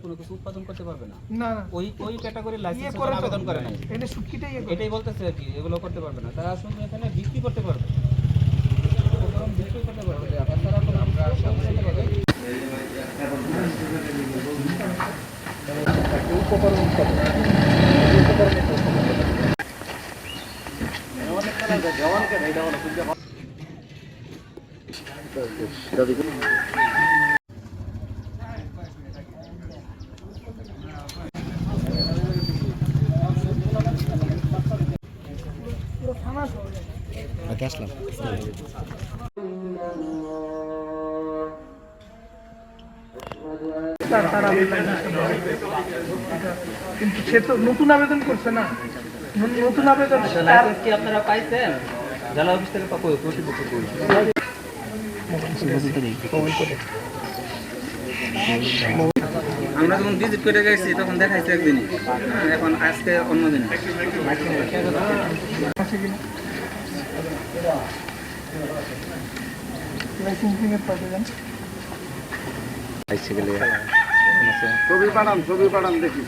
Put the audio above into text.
কোনো কিছু উৎপাদন করতে পারবে না। না ওই ক্যাটাগরি লাইসেন্স আবেদন করে নাই। এটাই বলতেছে আর কি, এগুলো করতে পারবে না। তারা শুধু এখানে বিক্রি করতে পারবে, বিক্রি করতে পারবে। তারা কোনো আসলাম কিন্তু সে তো নতুন আবেদন করছে না, নতুন আবেদন কি আপনারা পাইছেন? জেলা অফিস থেকে আমরা যখন ভিজিট করে গেছি তখন দেখাইছে একদিনই, এখন আজকে অন্য দিন। ছবি পাঠান দেখি।